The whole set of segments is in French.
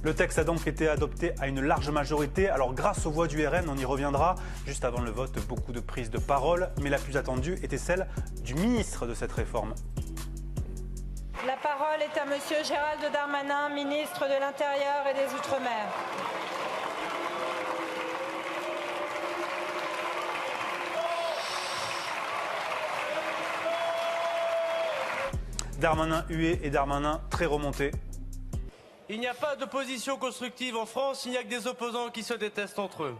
Le texte a donc été adopté à une large majorité. Alors grâce aux voix du RN, on y reviendra. Juste avant le vote, beaucoup de prises de parole. Mais la plus attendue était celle du ministre de cette réforme. La parole est à Monsieur Gérald Darmanin, ministre de l'Intérieur et des Outre-mer. Darmanin hué et Darmanin très remonté. Il n'y a pas d'opposition constructive en France, il n'y a que des opposants qui se détestent entre eux.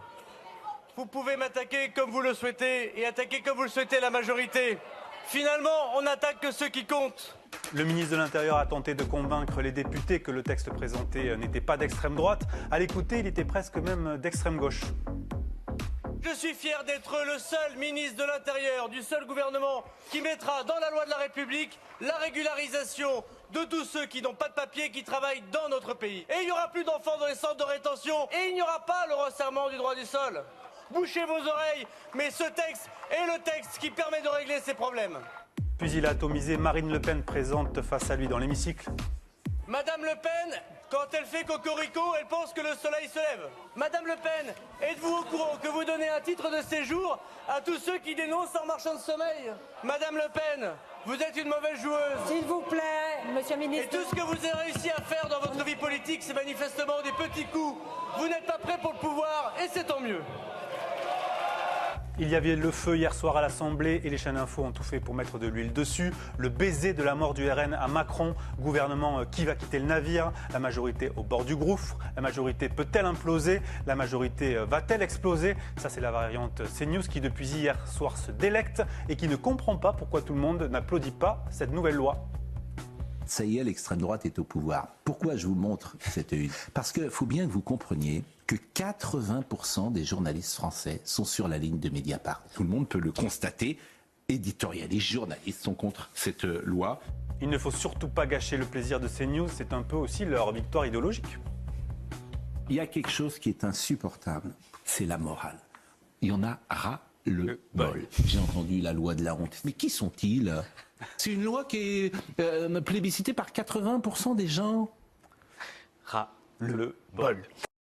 Vous pouvez m'attaquer comme vous le souhaitez et attaquer comme vous le souhaitez la majorité. Finalement, on n'attaque que ceux qui comptent. Le ministre de l'Intérieur a tenté de convaincre les députés que le texte présenté n'était pas d'extrême droite. À l'écouter, il était presque même d'extrême gauche. Je suis fier d'être le seul ministre de l'Intérieur du seul gouvernement qui mettra dans la loi de la République la régularisation de tous ceux qui n'ont pas de papier, qui travaillent dans notre pays. Et il n'y aura plus d'enfants dans les centres de rétention et il n'y aura pas le resserrement du droit du sol. Bouchez vos oreilles, mais ce texte est le texte qui permet de régler ces problèmes. Puis il a atomisé Marine Le Pen présente face à lui dans l'hémicycle. Madame Le Pen, quand elle fait cocorico, elle pense que le soleil se lève. Madame Le Pen, êtes-vous au courant que vous donnez un titre de séjour à tous ceux qui dénoncent en marchand de sommeil? Madame Le Pen, vous êtes une mauvaise joueuse. S'il vous plaît, Monsieur le ministre. Et tout ce que vous avez réussi à faire dans votre vie politique, c'est manifestement des petits coups. Vous n'êtes pas prêt pour le pouvoir et c'est tant mieux. Il y avait le feu hier soir à l'Assemblée et les chaînes info ont tout fait pour mettre de l'huile dessus. Le baiser de la mort du RN à Macron, gouvernement qui va quitter le navire, la majorité au bord du gouffre, la majorité peut-elle imploser, la majorité va-t-elle exploser? Ça c'est la variante CNews qui depuis hier soir se délecte et qui ne comprend pas pourquoi tout le monde n'applaudit pas cette nouvelle loi. Ça y est, l'extrême droite est au pouvoir. Pourquoi je vous montre cette une? Parce qu'il faut bien que vous compreniez que 80% des journalistes français sont sur la ligne de Mediapart. Tout le monde peut le constater. Éditorialistes, journalistes sont contre cette loi. Il ne faut surtout pas gâcher le plaisir de CNews, c'est un peu aussi leur victoire idéologique. Il y a quelque chose qui est insupportable, c'est la morale. Il y en a ras le bol. J'ai entendu la loi de la honte. Mais qui sont-ils? C'est une loi qui est plébiscitée par 80% des gens. Ras le bol.